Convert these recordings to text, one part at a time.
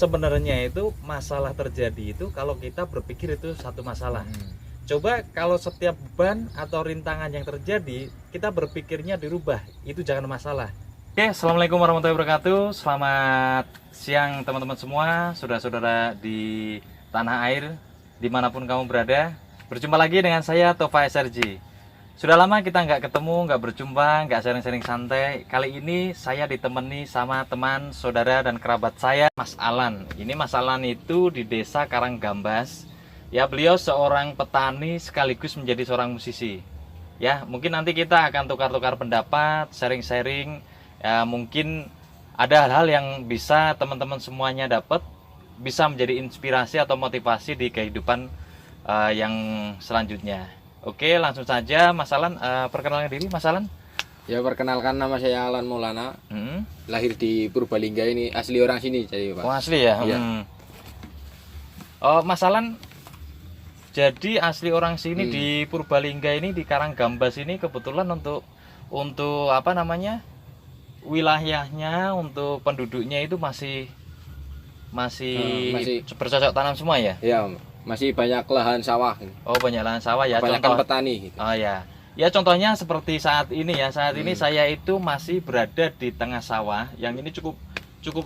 sebenarnya itu masalah terjadi itu kalau kita berpikir itu satu masalah. Coba kalau setiap beban atau rintangan yang terjadi kita berpikirnya dirubah, itu jangan masalah. Oke, assalamualaikum warahmatullahi wabarakatuh. Selamat siang teman-teman semua, saudara-saudara di tanah air, dimanapun kamu berada. Berjumpa lagi dengan saya Tova SRG. Sudah lama kita nggak ketemu, nggak berjumpa, nggak sharing-sharing santai. Kali ini saya ditemani sama teman, saudara, dan kerabat saya, Mas Alan. Ini Mas Alan itu di desa Karanggambas. Ya, beliau seorang petani sekaligus menjadi seorang musisi. Ya, mungkin nanti kita akan tukar-tukar pendapat, sharing-sharing. Ya, mungkin ada hal-hal yang bisa teman-teman semuanya dapat, bisa menjadi inspirasi atau motivasi di kehidupan yang selanjutnya. Oke, langsung saja Mas Alan, perkenalkan diri Mas Alan. Ya, perkenalkan, nama saya Alan Maulana. Lahir di Purbalingga, ini asli orang sini jadi, Pak. Oh, asli ya? Iya. Oh, Mas Alan jadi asli orang sini di Purbalingga ini, di Karanggambas ini, kebetulan untuk apa namanya? Wilayahnya, untuk penduduknya itu masih bercocok tanam semua ya? Ya, masih banyak lahan sawah. Oh, banyak lahan sawah ya. Banyak petani gitu. Oh ya. Ya, contohnya seperti saat ini ya. Saat ini saya itu masih berada di tengah sawah yang ini cukup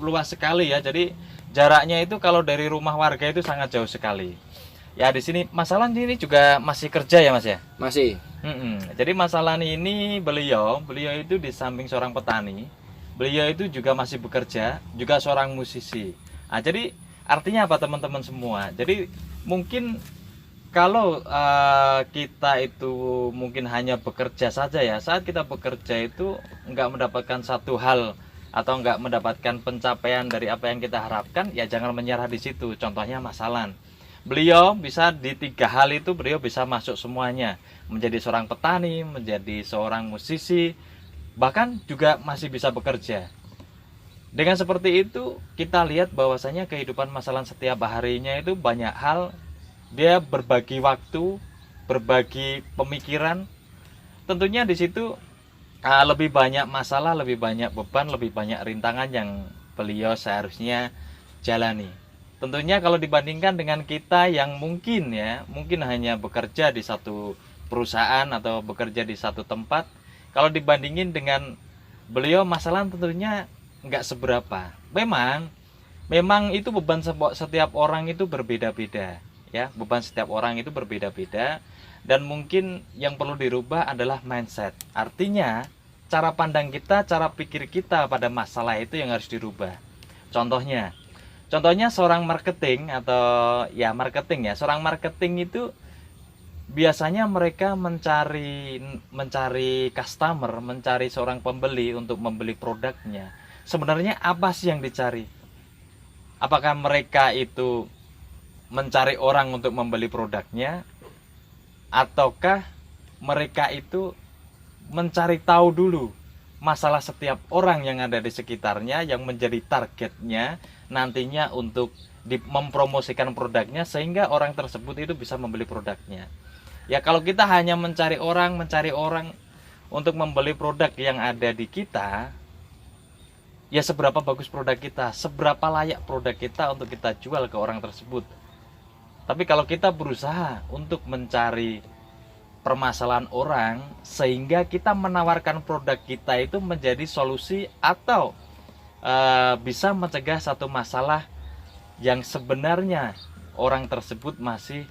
luas sekali ya. Jadi jaraknya itu kalau dari rumah warga itu sangat jauh sekali. Ya, di sini Mas Alan ini juga masih kerja ya, Mas ya? Masih. Jadi Mas Alan ini beliau itu di samping seorang petani, beliau itu juga masih bekerja, juga seorang musisi. Nah, jadi artinya apa teman-teman semua? Jadi mungkin kalau kita itu mungkin hanya bekerja saja ya, saat kita bekerja itu nggak mendapatkan satu hal atau nggak mendapatkan pencapaian dari apa yang kita harapkan, ya jangan menyerah di situ. Contohnya Mas Alan. Beliau bisa di 3 hal itu, beliau bisa masuk semuanya, menjadi seorang petani, menjadi seorang musisi, bahkan juga masih bisa bekerja. Dengan seperti itu kita lihat bahwasanya kehidupan Mas Alan setiap harinya itu banyak hal, dia berbagi waktu, berbagi pemikiran. Tentunya di situ lebih banyak masalah, lebih banyak beban, lebih banyak rintangan yang beliau seharusnya jalani. Tentunya kalau dibandingkan dengan kita yang mungkin hanya bekerja di satu perusahaan atau bekerja di satu tempat, kalau dibandingin dengan beliau, Mas Alan tentunya nggak seberapa. Memang itu beban setiap orang itu berbeda-beda ya, beban setiap orang itu berbeda-beda, dan mungkin yang perlu dirubah adalah mindset. Artinya cara pandang kita, cara pikir kita pada masalah itu yang harus dirubah. Contohnya seorang marketing seorang marketing itu biasanya mereka mencari customer, mencari seorang pembeli untuk membeli produknya. Sebenarnya apa sih yang dicari? Apakah mereka itu mencari orang untuk membeli produknya, ataukah mereka itu mencari tahu dulu masalah setiap orang yang ada di sekitarnya, yang menjadi targetnya nantinya untuk mempromosikan produknya sehingga orang tersebut itu bisa membeli produknya. Ya, kalau kita hanya mencari orang untuk membeli produk yang ada di kita, ya seberapa bagus produk kita, seberapa layak produk kita untuk kita jual ke orang tersebut. Tapi kalau kita berusaha untuk mencari permasalahan orang sehingga kita menawarkan produk kita itu menjadi solusi atau bisa mencegah satu masalah yang sebenarnya orang tersebut masih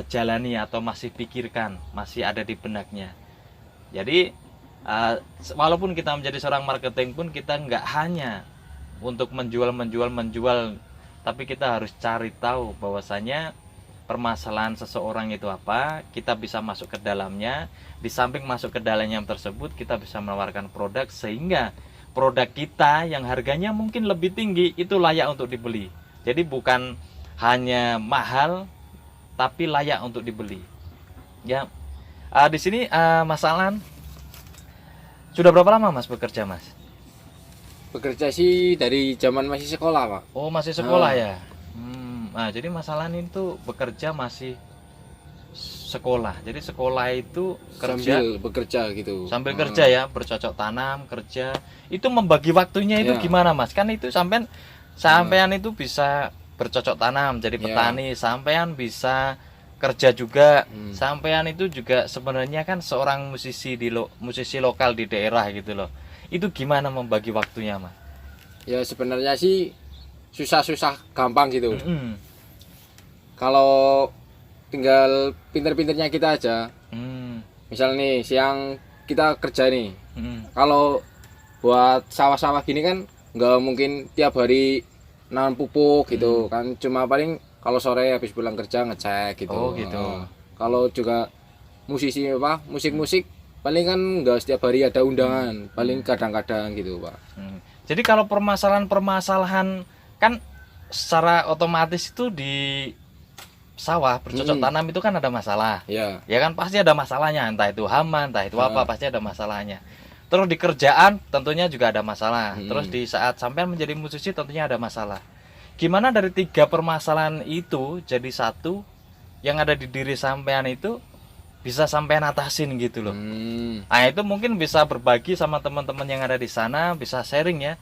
jalani atau masih pikirkan, masih ada di benaknya. Jadi walaupun kita menjadi seorang marketing pun kita nggak hanya untuk menjual, tapi kita harus cari tahu bahwasanya permasalahan seseorang itu apa, kita bisa masuk ke dalamnya. Di samping masuk ke dalamnya tersebut, kita bisa menawarkan produk sehingga produk kita yang harganya mungkin lebih tinggi itu layak untuk dibeli. Jadi bukan hanya mahal, tapi layak untuk dibeli. Ya, di sini Mas Alan sudah berapa lama Mas bekerja, Mas? Bekerja sih dari zaman masih sekolah, Pak. Oh, masih sekolah ya. Nah, jadi Mas Alan itu bekerja masih sekolah. Jadi sekolah itu kerja sambil bekerja gitu. Sambil kerja ya, bercocok tanam, kerja. Itu membagi waktunya itu gimana, Mas? Kan itu sampai Sampean itu bisa bercocok tanam jadi Ya. petani, sampean bisa kerja juga, Hmm. sampean itu juga sebenarnya kan seorang musisi musisi lokal di daerah gitu loh. Itu gimana membagi waktunya, Mas? Ya sebenarnya sih susah-susah gampang gitu. Mm-mm. Kalau tinggal pinter-pinternya kita aja. Mm. Misal nih siang kita kerja nih. Mm. Kalau buat sawah-sawah gini kan nggak mungkin tiap hari nanam pupuk gitu kan, cuma paling kalau sore habis pulang kerja ngecek gitu. Oh, gitu. Kalau juga musisi apa musik-musik paling kan nggak setiap hari ada undangan, paling kadang-kadang gitu Pak. Mm. Jadi kalau permasalahan-permasalahan kan secara otomatis itu di sawah bercocok tanam itu kan ada masalah. Ya. Ya kan pasti ada masalahnya, entah itu hama, entah itu apa, pasti ada masalahnya. Terus di kerjaan tentunya juga ada masalah. Terus di saat sampean menjadi musisi tentunya ada masalah. Gimana dari 3 permasalahan itu jadi satu yang ada di diri sampean itu bisa sampean atasin gitu loh. Nah itu mungkin bisa berbagi sama teman-teman yang ada di sana, bisa sharing ya.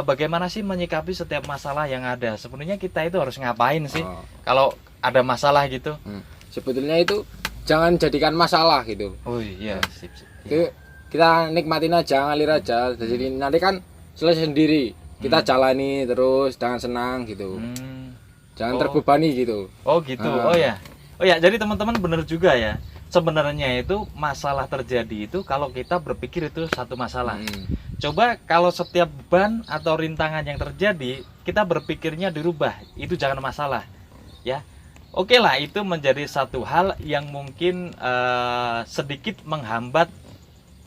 Bagaimana sih menyikapi setiap masalah yang ada? Sebenarnya kita itu harus ngapain sih kalau ada masalah gitu? Sebetulnya itu jangan jadikan masalah gitu. Oh iya, sip. Itu kita nikmatin aja, ngalir aja. Jadi nanti kan selesai sendiri. Kita jalani terus dengan senang gitu. Jangan terbebani gitu. Oh gitu. Oh ya. Jadi teman-teman benar juga ya. Sebenarnya itu masalah terjadi itu kalau kita berpikir itu satu masalah. Coba kalau setiap beban atau rintangan yang terjadi kita berpikirnya dirubah, itu jangan masalah. Ya. Oke lah, itu menjadi satu hal yang mungkin sedikit menghambat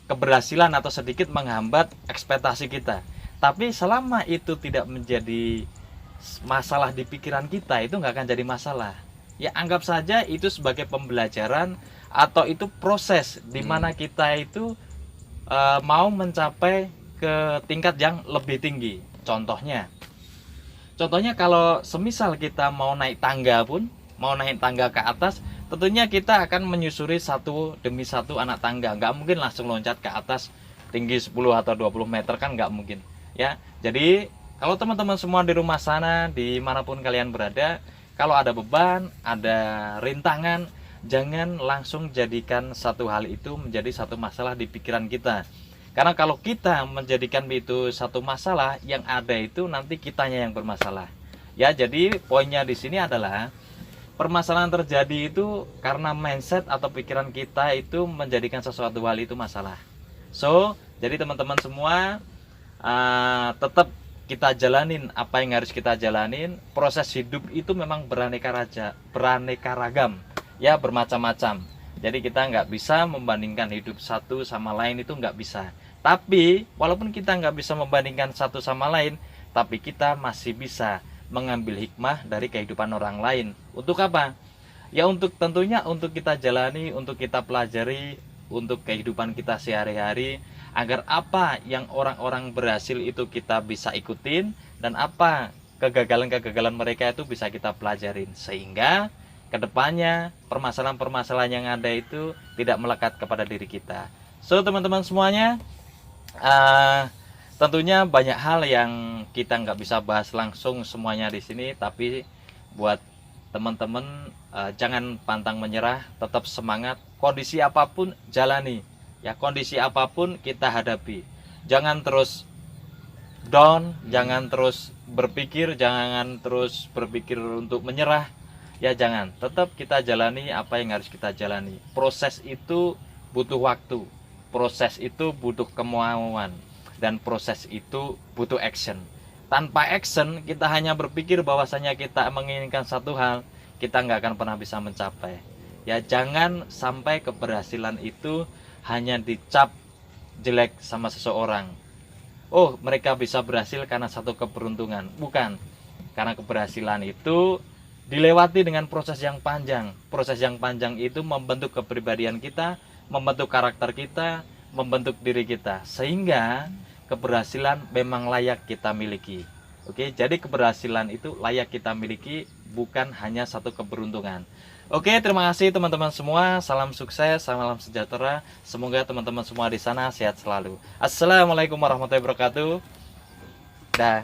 keberhasilan atau sedikit menghambat ekspektasi kita. Tapi selama itu tidak menjadi masalah di pikiran kita, itu nggak akan jadi masalah. Ya anggap saja itu sebagai pembelajaran atau itu proses di mana kita itu mau mencapai ke tingkat yang lebih tinggi. Contohnya kalau semisal kita mau naik tangga pun, mau naik tangga ke atas, tentunya kita akan menyusuri satu demi satu anak tangga. Nggak mungkin langsung loncat ke atas tinggi 10 atau 20 meter, kan nggak mungkin ya. Jadi kalau teman-teman semua di rumah sana, dimanapun kalian berada, kalau ada beban, ada rintangan, jangan langsung jadikan satu hal itu menjadi satu masalah di pikiran kita. Karena kalau kita menjadikan itu satu masalah, yang ada itu nanti kitanya yang bermasalah. Ya, jadi poinnya di sini adalah permasalahan terjadi itu karena mindset atau pikiran kita itu menjadikan sesuatu hal itu masalah. So, jadi teman-teman semua tetap kita jalanin apa yang harus kita jalanin. Proses hidup itu memang beraneka ragam, ya bermacam-macam. Jadi kita nggak bisa membandingkan hidup satu sama lain, itu nggak bisa. Tapi walaupun kita nggak bisa membandingkan satu sama lain, tapi kita masih bisa mengambil hikmah dari kehidupan orang lain. Untuk apa? Ya untuk tentunya untuk kita jalani, untuk kita pelajari, untuk kehidupan kita sehari-hari, agar apa yang orang-orang berhasil itu kita bisa ikutin, dan apa kegagalan-kegagalan mereka itu bisa kita pelajarin, sehingga kedepannya permasalahan-permasalahan yang ada itu tidak melekat kepada diri kita. So teman-teman semuanya, tentunya banyak hal yang kita nggak bisa bahas langsung semuanya di sini, tapi buat teman-teman jangan pantang menyerah, tetap semangat, kondisi apapun jalani, ya kondisi apapun kita hadapi, jangan terus down, jangan terus berpikir untuk menyerah, ya jangan, tetap kita jalani apa yang harus kita jalani. Proses itu butuh waktu, proses itu butuh kemauan, dan proses itu butuh action. Tanpa action, kita hanya berpikir bahwasanya kita menginginkan satu hal, kita nggak akan pernah bisa mencapai. Ya jangan sampai keberhasilan itu hanya dicap jelek sama seseorang. Oh, mereka bisa berhasil karena satu keberuntungan. Bukan. Karena keberhasilan itu dilewati dengan proses yang panjang. Proses yang panjang itu membentuk kepribadian kita, membentuk karakter kita, membentuk diri kita, sehingga keberhasilan memang layak kita miliki. Oke, jadi keberhasilan itu layak kita miliki, bukan hanya satu keberuntungan. Oke, terima kasih teman-teman semua. Salam sukses, salam sejahtera. Semoga teman-teman semua di sana sehat selalu. Assalamualaikum warahmatullahi wabarakatuh. Dah.